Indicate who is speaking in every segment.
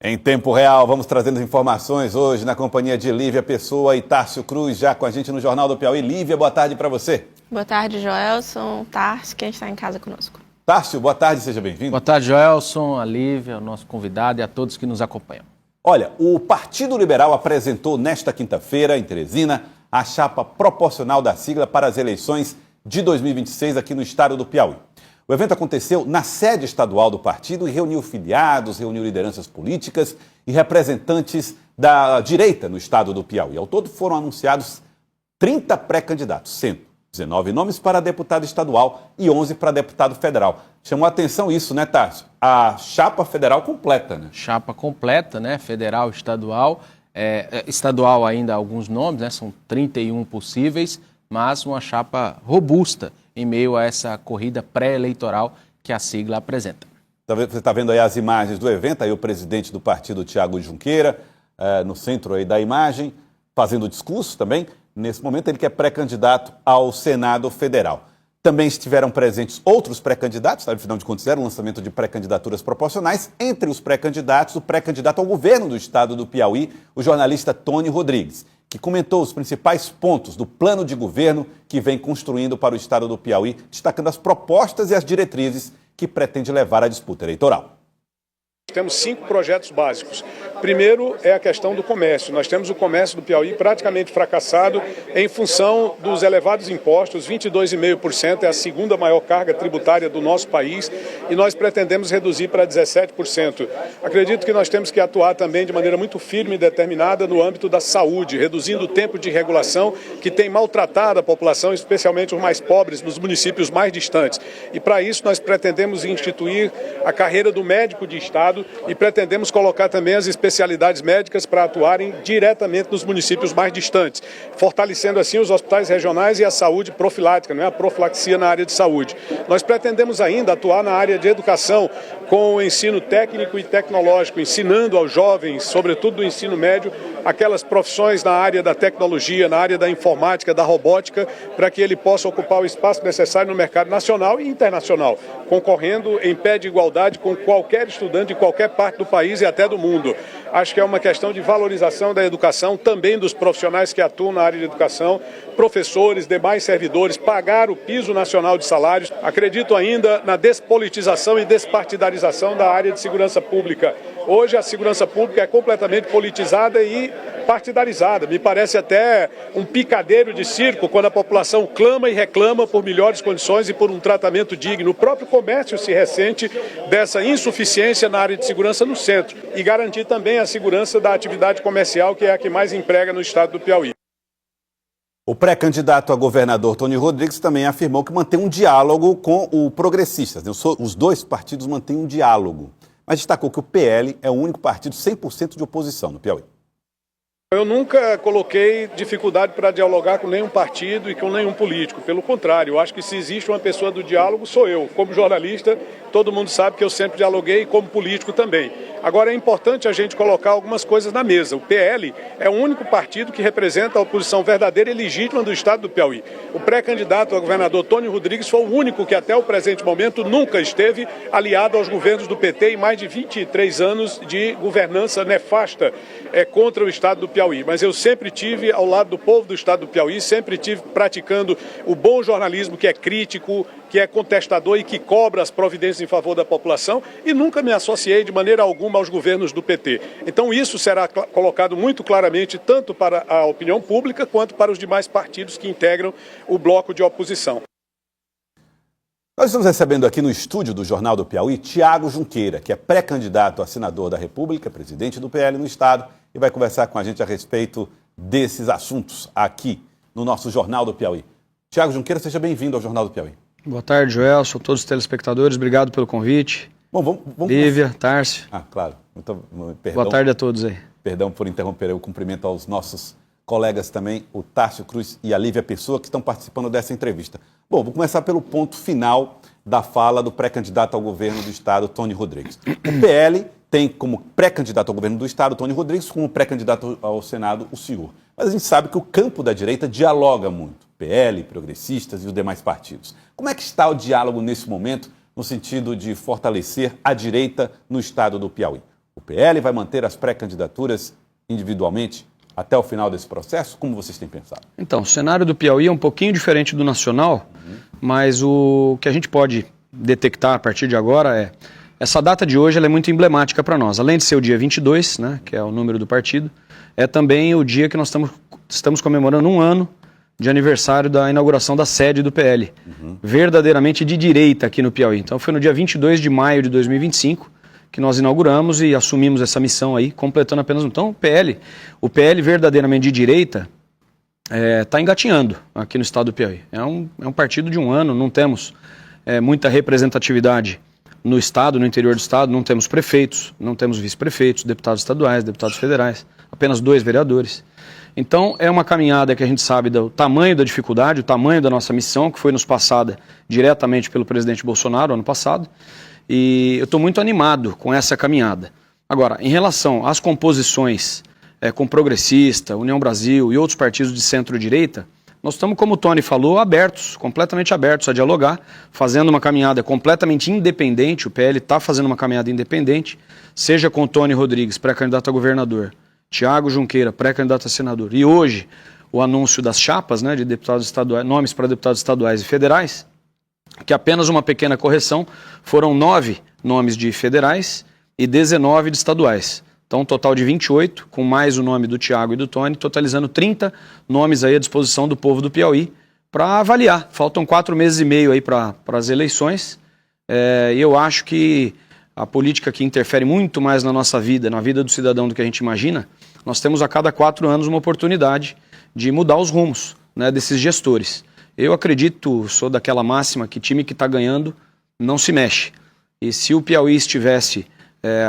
Speaker 1: Em tempo real, vamos trazendo informações hoje na companhia de Lívia Pessoa e Tárcio Cruz, já com a gente no Jornal do Piauí. Lívia, boa tarde para você.
Speaker 2: Boa tarde, Joelson, Tárcio, quem está em casa conosco.
Speaker 1: Tárcio, boa tarde, seja bem-vindo.
Speaker 3: Boa tarde, Joelson, a Lívia, o nosso convidado e a todos que nos acompanham.
Speaker 1: Olha, o Partido Liberal apresentou nesta quinta-feira, em Teresina, a chapa proporcional da sigla para as eleições de 2026 aqui no estado do Piauí. O evento aconteceu na sede estadual do partido e reuniu filiados, reuniu lideranças políticas e representantes da direita no estado do Piauí. Ao todo foram anunciados 30 pré-candidatos, sendo 19 nomes para deputado estadual e 11 para deputado federal. Chamou a atenção isso, né, Tárcio? A chapa federal completa, né?
Speaker 3: Chapa completa, né? Federal, estadual. Estadual ainda alguns nomes, né? São 31 possíveis, mas uma chapa robusta em meio a essa corrida pré-eleitoral que a sigla apresenta.
Speaker 1: Você está vendo aí as imagens do evento, aí o presidente do partido, Thiago Junqueira, no centro aí da imagem, fazendo o discurso também. Nesse momento ele que é pré-candidato ao Senado Federal. Também estiveram presentes outros pré-candidatos, afinal de contas era o lançamento de pré-candidaturas proporcionais. Entre os pré-candidatos, o pré-candidato ao governo do estado do Piauí, o jornalista Tony Rodrigues, que comentou os principais pontos do plano de governo que vem construindo para o estado do Piauí, destacando as propostas e as diretrizes que pretende levar à disputa eleitoral.
Speaker 4: Temos 5 projetos básicos. Primeiro é a questão do comércio. Nós temos o comércio do Piauí praticamente fracassado em função dos elevados impostos. 22,5% é a segunda maior carga tributária do nosso país e nós pretendemos reduzir para 17%. Acredito que nós temos que atuar também de maneira muito firme e determinada no âmbito da saúde, reduzindo o tempo de regulação que tem maltratado a população, especialmente os mais pobres, nos municípios mais distantes. E para isso nós pretendemos instituir a carreira do médico de estado e pretendemos colocar também as especialidades médicas para atuarem diretamente nos municípios mais distantes, fortalecendo assim os hospitais regionais e a saúde profilática, a profilaxia na área de saúde. Nós pretendemos ainda atuar na área de educação com o ensino técnico e tecnológico, ensinando aos jovens, sobretudo do ensino médio, aquelas profissões na área da tecnologia, na área da informática, da robótica, para que ele possa ocupar o espaço necessário no mercado nacional e internacional, concorrendo em pé de igualdade com qualquer estudante de qualquer parte do país e até do mundo. Acho que é uma questão de valorização da educação, também dos profissionais que atuam na área de educação, professores, demais servidores, pagar o piso nacional de salários. Acredito ainda na despolitização e despartidarização da área de segurança pública. Hoje a segurança pública é completamente politizada e partidarizada. Me parece até um picadeiro de circo quando a população clama e reclama por melhores condições e por um tratamento digno. O próprio comércio se ressente dessa insuficiência na área de segurança no centro e garantir também a segurança da atividade comercial, que é a que mais emprega no estado do Piauí.
Speaker 1: O pré-candidato a governador Tony Rodrigues também afirmou que mantém um diálogo com o Progressistas. Os dois partidos mantêm um diálogo, mas destacou que o PL é o único partido 100% de oposição no Piauí.
Speaker 4: Eu nunca coloquei dificuldade para dialogar com nenhum partido e com nenhum político. Pelo contrário, eu acho que se existe uma pessoa do diálogo, sou eu. Como jornalista, todo mundo sabe que eu sempre dialoguei, como político também. Agora é importante a gente colocar algumas coisas na mesa. O PL é o único partido que representa a oposição verdadeira e legítima do estado do Piauí. O pré-candidato a governador Tony Rodrigues foi o único que até o presente momento nunca esteve aliado aos governos do PT em mais de 23 anos de governança nefasta contra o estado do Piauí. Mas eu sempre tive ao lado do povo do estado do Piauí, sempre tive praticando o bom jornalismo que é crítico, que é contestador e que cobra as providências em favor da população e nunca me associei de maneira alguma aos governos do PT. Então isso será colocado muito claramente tanto para a opinião pública quanto para os demais partidos que integram o bloco de oposição.
Speaker 1: Nós estamos recebendo aqui no estúdio do Jornal do Piauí Thiago Junqueira, que é pré-candidato a senador da República, presidente do PL no estado, e vai conversar com a gente a respeito desses assuntos aqui no nosso Jornal do Piauí. Thiago Junqueira, seja bem-vindo ao Jornal do Piauí.
Speaker 5: Boa tarde, Joelson, todos os telespectadores, obrigado pelo convite.
Speaker 1: Bom, vamos
Speaker 5: Lívia, Tárcio.
Speaker 1: Claro. Perdão,
Speaker 5: boa tarde a todos aí.
Speaker 1: Perdão por interromper, eu cumprimento aos nossos colegas também, o Tárcio Cruz e a Lívia Pessoa, que estão participando dessa entrevista. Bom, vou começar pelo ponto final da fala do pré-candidato ao governo do estado, Tony Rodrigues. O PL tem como pré-candidato ao governo do estado, Tony Rodrigues, como pré-candidato ao Senado, o senhor. Mas a gente sabe que o campo da direita dialoga muito, PL, progressistas e os demais partidos. Como é que está o diálogo nesse momento, no sentido de fortalecer a direita no estado do Piauí? O PL vai manter as pré-candidaturas individualmente até o final desse processo? Como vocês têm pensado?
Speaker 5: Então, o cenário do Piauí é um pouquinho diferente do nacional, mas o que a gente pode detectar a partir de agora é essa data de hoje ela é muito emblemática para nós. Além de ser o dia 22, né, que é o número do partido, é também o dia que nós estamos comemorando 1 ano de aniversário da inauguração da sede do PL, verdadeiramente de direita aqui no Piauí. Então foi no dia 22 de maio de 2025 que nós inauguramos e assumimos essa missão aí, completando apenas... Então o PL verdadeiramente de direita está engatinhando aqui no estado do Piauí. É um partido de 1 ano, não temos muita representatividade no estado, no interior do estado, não temos prefeitos, não temos vice-prefeitos, deputados estaduais, deputados federais, apenas 2 vereadores. Então é uma caminhada que a gente sabe do tamanho da dificuldade, o tamanho da nossa missão, que foi nos passada diretamente pelo presidente Bolsonaro ano passado, e eu estou muito animado com essa caminhada. Agora, em relação às composições com Progressista, União Brasil e outros partidos de centro-direita, nós estamos, como o Tony falou, abertos, completamente abertos a dialogar, fazendo uma caminhada completamente independente. O PL está fazendo uma caminhada independente, seja com o Tony Rodrigues, pré-candidato a governador, Tiago Junqueira, pré-candidato a senador, e hoje o anúncio das chapas, né, de deputados estaduais, nomes para deputados estaduais e federais, que apenas uma pequena correção, foram 9 nomes de federais e 19 de estaduais. Então, um total de 28, com mais o nome do Tiago e do Tony, totalizando 30 nomes aí à disposição do povo do Piauí para avaliar. Faltam 4 meses e meio aí para as eleições, e eu acho que a política que interfere muito mais na nossa vida, na vida do cidadão do que a gente imagina, nós temos a cada 4 anos uma oportunidade de mudar os rumos, né, desses gestores. Eu acredito, sou daquela máxima que time que está ganhando não se mexe. E se o Piauí estivesse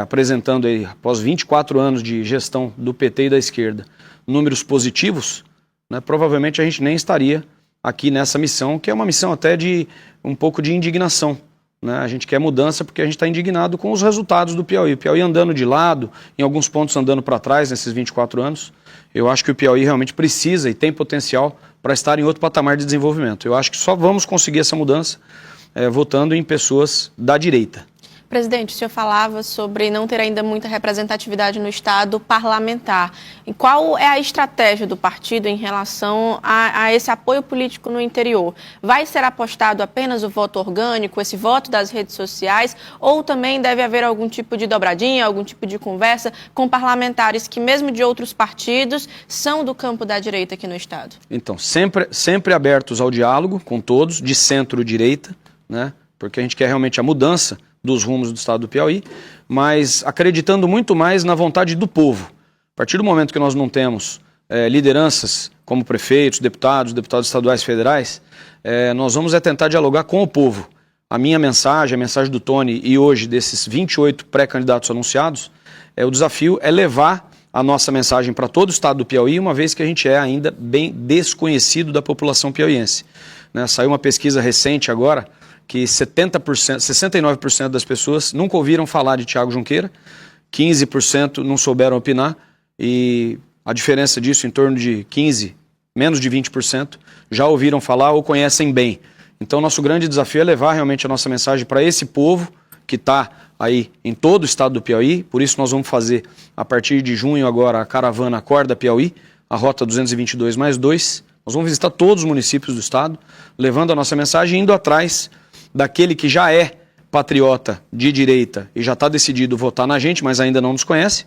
Speaker 5: apresentando aí, após 24 anos de gestão do PT e da esquerda, números positivos, né, provavelmente a gente nem estaria aqui nessa missão, que é uma missão até de um pouco de indignação. Né? A gente quer mudança porque a gente está indignado com os resultados do Piauí. O Piauí andando de lado, em alguns pontos andando para trás nesses 24 anos. Eu acho que o Piauí realmente precisa e tem potencial para estar em outro patamar de desenvolvimento. Eu acho que só vamos conseguir essa mudança votando em pessoas da direita.
Speaker 2: Presidente, o senhor falava sobre não ter ainda muita representatividade no Estado parlamentar. E qual é a estratégia do partido em relação a esse apoio político no interior? Vai ser apostado apenas o voto orgânico, esse voto das redes sociais, ou também deve haver algum tipo de dobradinha, algum tipo de conversa com parlamentares que, mesmo de outros partidos, são do campo da direita aqui no Estado? Então,
Speaker 5: sempre abertos ao diálogo com todos, de centro-direita, né? Porque a gente quer realmente a mudança dos rumos do estado do Piauí, mas acreditando muito mais na vontade do povo. A partir do momento que nós não temos lideranças como prefeitos, deputados estaduais, federais, nós vamos tentar dialogar com o povo. A minha mensagem, a mensagem do Tony e hoje desses 28 pré-candidatos anunciados, o desafio é levar a nossa mensagem para todo o estado do Piauí, uma vez que a gente é ainda bem desconhecido da população piauiense. Né? Saiu uma pesquisa recente agora, que 69% das pessoas nunca ouviram falar de Tiago Junqueira, 15% não souberam opinar, e a diferença disso, em torno de 15%, menos de 20%, já ouviram falar ou conhecem bem. Então, nosso grande desafio é levar realmente a nossa mensagem para esse povo que está aí em todo o estado do Piauí. Por isso, nós vamos fazer, a partir de junho agora, a caravana Acorda Piauí, a Rota 222+2. Nós vamos visitar todos os municípios do estado, levando a nossa mensagem e indo atrás daquele que já é patriota de direita e já está decidido votar na gente, mas ainda não nos conhece,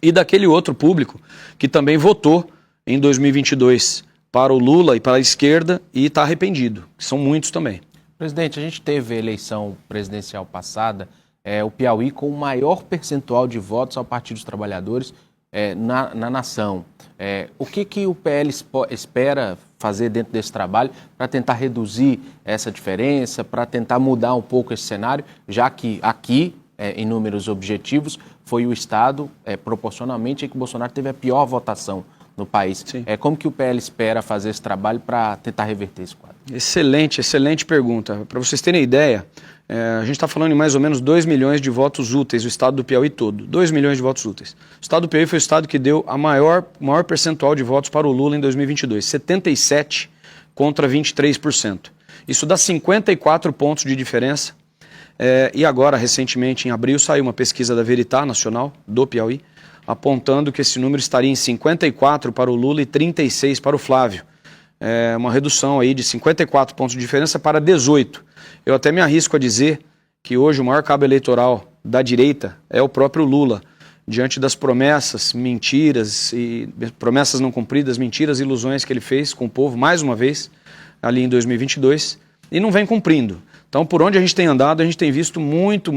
Speaker 5: e daquele outro público que também votou em 2022 para o Lula e para a esquerda e está arrependido, que são muitos também.
Speaker 3: Presidente, a gente teve a eleição presidencial passada, o Piauí com o maior percentual de votos ao Partido dos Trabalhadores na nação. O que o PL espera fazer dentro desse trabalho para tentar reduzir essa diferença, para tentar mudar um pouco esse cenário, já que aqui, em números objetivos, foi o Estado, proporcionalmente, em que o Bolsonaro teve a pior votação no país. Como que o PL espera fazer esse trabalho para tentar reverter esse quadro?
Speaker 5: Excelente pergunta. Para vocês terem ideia, a gente está falando em mais ou menos 2 milhões de votos úteis, o estado do Piauí todo. 2 milhões de votos úteis. O estado do Piauí foi o estado que deu o maior percentual de votos para o Lula em 2022, 77% contra 23%. Isso dá 54 pontos de diferença E agora, recentemente, em abril, saiu uma pesquisa da Veritá Nacional, do Piauí, apontando que esse número estaria em 54 para o Lula e 36 para o Flávio. Uma redução aí de 54 pontos de diferença para 18. Eu até me arrisco a dizer que hoje o maior cabo eleitoral da direita é o próprio Lula, diante das promessas, mentiras e promessas não cumpridas, mentiras e ilusões que ele fez com o povo, mais uma vez, ali em 2022, e não vem cumprindo. Então, por onde a gente tem andado, a gente tem visto muito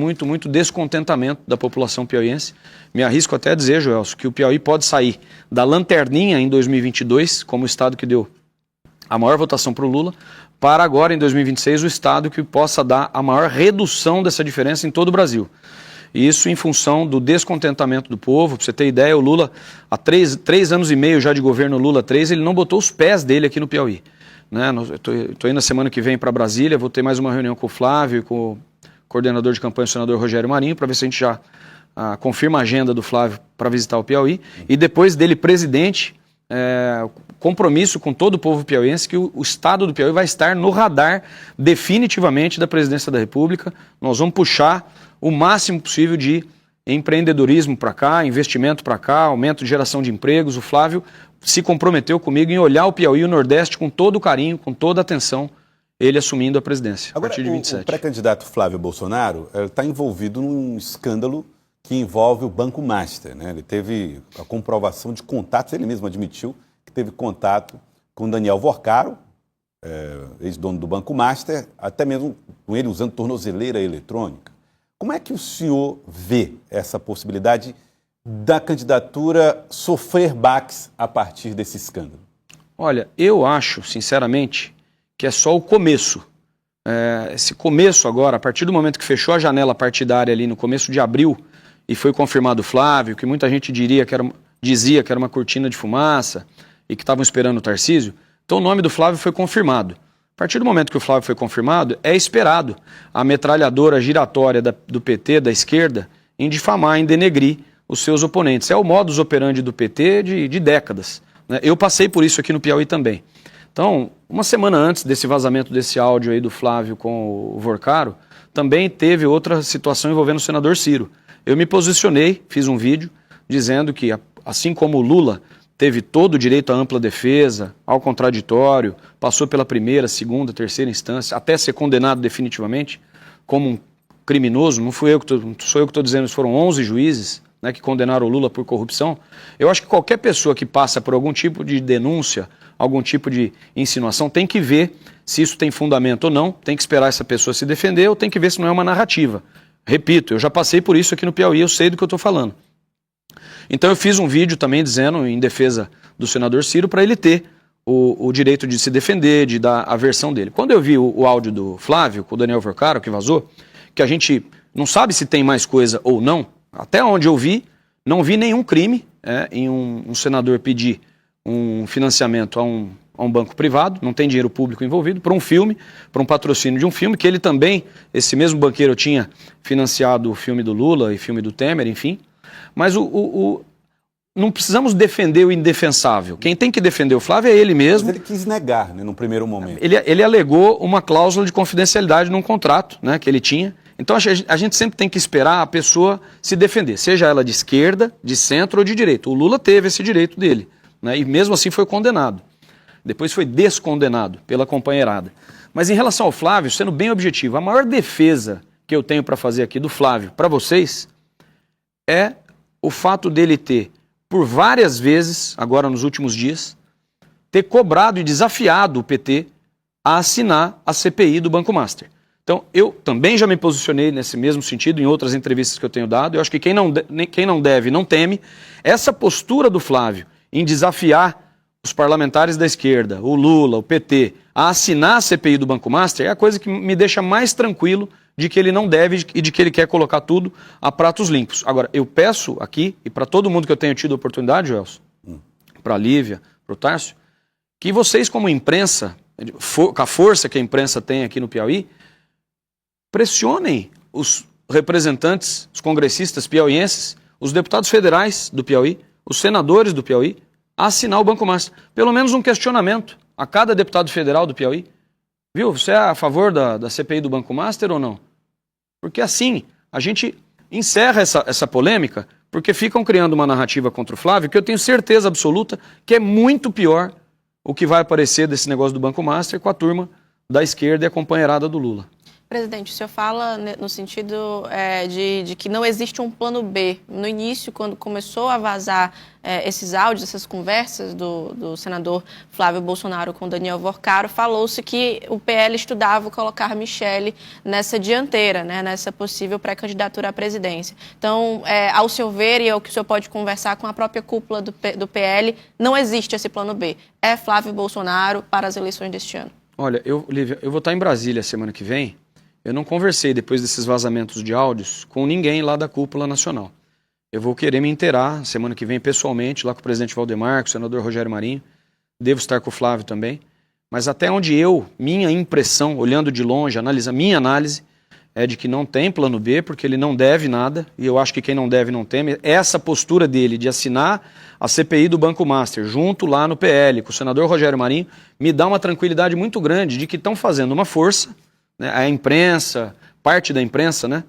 Speaker 5: descontentamento da população piauiense. Me arrisco até a dizer, Joelso, que o Piauí pode sair da lanterninha em 2022, como o estado que deu a maior votação para o Lula, para agora, em 2026, o estado que possa dar a maior redução dessa diferença em todo o Brasil. Isso em função do descontentamento do povo. Para você ter ideia, o Lula, há 3 anos e meio já de governo Lula 3, ele não botou os pés dele aqui no Piauí. Estou indo na semana que vem para Brasília, vou ter mais uma reunião com o Flávio e com o coordenador de campanha, o senador Rogério Marinho, para ver se a gente já confirma a agenda do Flávio para visitar o Piauí. E depois dele presidente, compromisso com todo o povo piauiense que o estado do Piauí vai estar no radar definitivamente da presidência da República. Nós vamos puxar o máximo possível de empreendedorismo para cá, investimento para cá, aumento de geração de empregos. O Flávio se comprometeu comigo em olhar o Piauí e o Nordeste com todo o carinho, com toda a atenção, ele assumindo a presidência a partir de 27.
Speaker 1: O pré-candidato Flávio Bolsonaro está envolvido num escândalo que envolve o Banco Master, né? Ele teve a comprovação de contatos, ele mesmo admitiu que teve contato com Daniel Vorcaro, ex-dono do Banco Master, até mesmo com ele usando tornozeleira eletrônica. Como é que o senhor vê essa possibilidade da candidatura sofrer baques a partir desse escândalo?
Speaker 5: Olha, eu acho, sinceramente, que é só o começo. Esse começo agora, a partir do momento que fechou a janela partidária ali no começo de abril e foi confirmado o Flávio, que muita gente dizia que era uma cortina de fumaça e que estavam esperando o Tarcísio, então o nome do Flávio foi confirmado. A partir do momento que o Flávio foi confirmado, é esperado a metralhadora giratória do PT, da esquerda, em difamar, em denegrir os seus oponentes. É o modus operandi do PT de décadas, né? Eu passei por isso aqui no Piauí também. Então, uma semana antes desse vazamento desse áudio aí do Flávio com o Vorcaro, também teve outra situação envolvendo o senador Ciro. Eu me posicionei, fiz um vídeo dizendo que, assim como o Lula teve todo o direito à ampla defesa, ao contraditório, passou pela primeira, segunda, terceira instância, até ser condenado definitivamente como um criminoso, não sou eu que estou dizendo, foram 11 juízes, né, que condenaram o Lula por corrupção. Eu acho que qualquer pessoa que passa por algum tipo de denúncia, algum tipo de insinuação, tem que ver se isso tem fundamento ou não, tem que esperar essa pessoa se defender ou tem que ver se não é uma narrativa. Repito, eu já passei por isso aqui no Piauí, eu sei do que eu estou falando. Então eu fiz um vídeo também dizendo, em defesa do senador Ciro, para ele ter o direito de se defender, de dar a versão dele. Quando eu vi o áudio do Flávio, com o Daniel Vorcaro, que vazou, que a gente não sabe se tem mais coisa ou não, até onde eu vi, não vi nenhum crime em um senador pedir um financiamento a um banco privado, não tem dinheiro público envolvido, para um filme, para um patrocínio de um filme, que ele também, esse mesmo banqueiro, tinha financiado o filme do Lula e filme do Temer, enfim. Mas não precisamos defender o indefensável. Quem tem que defender o Flávio é ele mesmo.
Speaker 1: Mas ele quis negar, né, no primeiro momento.
Speaker 5: Ele alegou uma cláusula de confidencialidade num contrato, né, que ele tinha. Então a gente sempre tem que esperar a pessoa se defender, seja ela de esquerda, de centro ou de direita. O Lula teve esse direito dele, né, e mesmo assim foi condenado. Depois foi descondenado pela companheirada. Mas em relação ao Flávio, sendo bem objetivo, a maior defesa que eu tenho para fazer aqui do Flávio para vocês é o fato dele ter, por várias vezes, agora nos últimos dias, ter cobrado e desafiado o PT a assinar a CPI do Banco Master. Então, eu também já me posicionei nesse mesmo sentido em outras entrevistas que eu tenho dado. Eu acho que quem não deve, não teme. Essa postura do Flávio em desafiar os parlamentares da esquerda, o Lula, o PT, a assinar a CPI do Banco Master é a coisa que me deixa mais tranquilo de que ele não deve e de que ele quer colocar tudo a pratos limpos. Agora, eu peço aqui, e para todo mundo que eu tenho tido a oportunidade, Gelson, para a Lívia, para o Tárcio, que vocês como imprensa, com a força que a imprensa tem aqui no Piauí, pressionem os representantes, os congressistas piauienses, os deputados federais do Piauí, os senadores do Piauí, a assinar o Banco Master. Pelo menos um questionamento a cada deputado federal do Piauí. Viu? Você é a favor da CPI do Banco Master ou não? Porque assim a gente encerra essa polêmica, porque ficam criando uma narrativa contra o Flávio que eu tenho certeza absoluta que é muito pior o que vai aparecer desse negócio do Banco Master com a turma da esquerda e a companheirada do Lula.
Speaker 2: Presidente, o senhor fala no sentido de que não existe um plano B. No início, quando começou a vazar esses áudios, essas conversas do senador Flávio Bolsonaro com Daniel Worcaro, falou-se que o PL estudava colocar Michele nessa dianteira, né, nessa possível pré-candidatura à presidência. Então, ao seu ver, e é o que o senhor pode conversar com a própria cúpula do PL, não existe esse plano B. É Flávio Bolsonaro para as eleições deste ano.
Speaker 5: Olha, Lívia, eu vou estar em Brasília semana que vem. Eu não conversei depois desses vazamentos de áudios com ninguém lá da cúpula nacional. Eu vou querer me inteirar semana que vem pessoalmente lá com o presidente Valdemar, com o senador Rogério Marinho. Devo estar com o Flávio também. Mas até onde minha impressão, olhando de longe, minha análise, é de que não tem plano B, porque ele não deve nada, e eu acho que quem não deve não teme. Essa postura dele de assinar a CPI do Banco Master, junto lá no PL, com o senador Rogério Marinho, me dá uma tranquilidade muito grande de que estão fazendo uma força, né, a imprensa, parte da imprensa, né,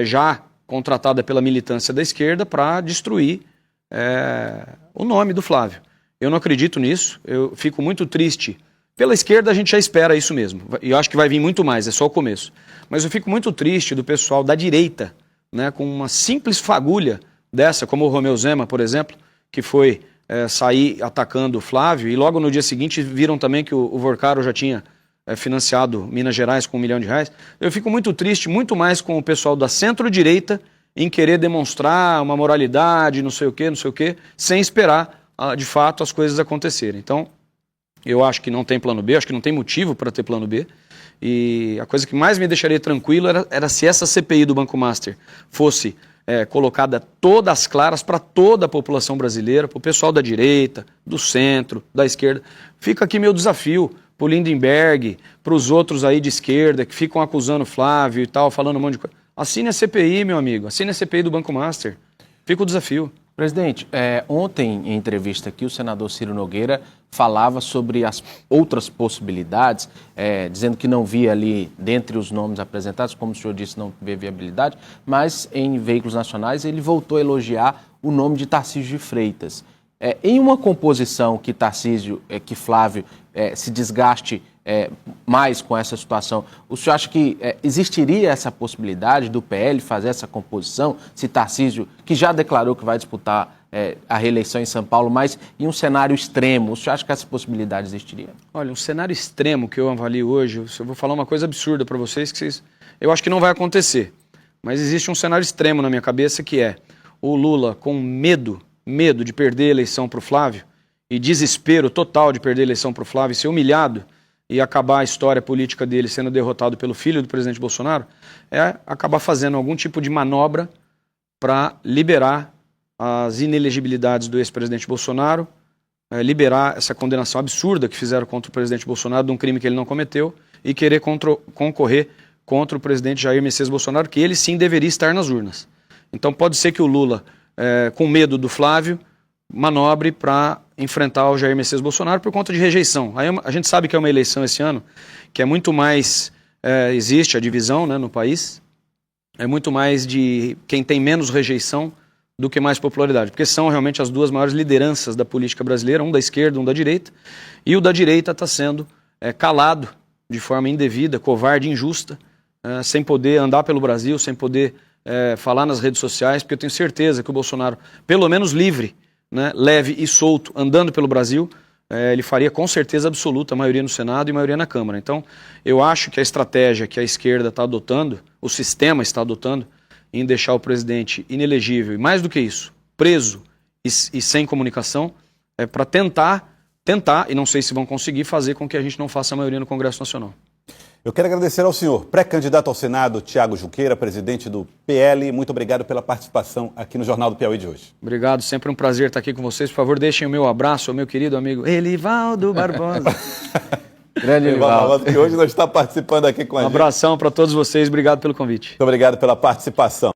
Speaker 5: já contratada pela militância da esquerda para destruir o nome do Flávio. Eu não acredito nisso, eu fico muito triste. Pela esquerda a gente já espera isso mesmo, e eu acho que vai vir muito mais, é só o começo. Mas eu fico muito triste do pessoal da direita, né, com uma simples fagulha dessa, como o Romeu Zema, por exemplo, que foi sair atacando o Flávio, e logo no dia seguinte viram também que o Worcaro já tinha financiado Minas Gerais com R$1 milhão. Eu fico muito triste, muito mais com o pessoal da centro-direita em querer demonstrar uma moralidade, não sei o quê, sem esperar, de fato, as coisas acontecerem. Então, eu acho que não tem plano B, acho que não tem motivo para ter plano B. E a coisa que mais me deixaria tranquilo era se essa CPI do Banco Master fosse colocada todas as claras para toda a população brasileira, para o pessoal da direita, do centro, da esquerda. Fica aqui meu desafio para o Lindenberg, para os outros aí de esquerda que ficam acusando o Flávio e tal, falando um monte de coisa. Assine a CPI, meu amigo, assine a CPI do Banco Master. Fica o desafio.
Speaker 3: Presidente, ontem em entrevista aqui o senador Ciro Nogueira falava sobre as outras possibilidades, dizendo que não via ali, dentre os nomes apresentados, como o senhor disse, não vê viabilidade, mas em veículos nacionais ele voltou a elogiar o nome de Tarcísio de Freitas. Em uma composição que Flávio se desgaste mais com essa situação, o senhor acha que existiria essa possibilidade do PL fazer essa composição, se Tarcísio, que já declarou que vai disputar a reeleição em São Paulo, mas em um cenário extremo, o senhor acha que essa possibilidade existiria?
Speaker 5: Olha, um cenário extremo que eu avalio hoje, eu vou falar uma coisa absurda para vocês, eu acho que não vai acontecer, mas existe um cenário extremo na minha cabeça que é o Lula com medo de perder a eleição para o Flávio e desespero total de perder a eleição para o Flávio e ser humilhado e acabar a história política dele sendo derrotado pelo filho do presidente Bolsonaro, acabar fazendo algum tipo de manobra para liberar as inelegibilidades do ex-presidente Bolsonaro, liberar essa condenação absurda que fizeram contra o presidente Bolsonaro de um crime que ele não cometeu e querer concorrer contra o presidente Jair Messias Bolsonaro, que ele sim deveria estar nas urnas. Então pode ser que o Lula, com medo do Flávio, manobre para enfrentar o Jair Messias Bolsonaro por conta de rejeição. Aí a gente sabe que é uma eleição esse ano, que é muito mais, existe a divisão, né, no país, é muito mais de quem tem menos rejeição do que mais popularidade, porque são realmente as duas maiores lideranças da política brasileira, um da esquerda, um da direita, e o da direita está sendo calado de forma indevida, covarde, injusta, sem poder andar pelo Brasil, sem poder falar nas redes sociais, porque eu tenho certeza que o Bolsonaro, pelo menos livre, né, leve e solto, andando pelo Brasil, ele faria com certeza absoluta a maioria no Senado e maioria na Câmara. Então, eu acho que a estratégia que a esquerda está adotando, o sistema está adotando, em deixar o presidente inelegível, e mais do que isso, preso e sem comunicação, para tentar, e não sei se vão conseguir, fazer com que a gente não faça a maioria no Congresso Nacional.
Speaker 1: Eu quero agradecer ao senhor, pré-candidato ao Senado, Tiago Junqueira, presidente do PL. Muito obrigado pela participação aqui no Jornal do Piauí de hoje.
Speaker 5: Obrigado, sempre um prazer estar aqui com vocês. Por favor, deixem o meu abraço ao meu querido amigo Elivaldo Barbosa.
Speaker 3: Grande Elivaldo.
Speaker 1: Que hoje nós está participando aqui com a gente.
Speaker 5: Um abração para todos vocês, obrigado pelo convite.
Speaker 1: Muito obrigado pela participação.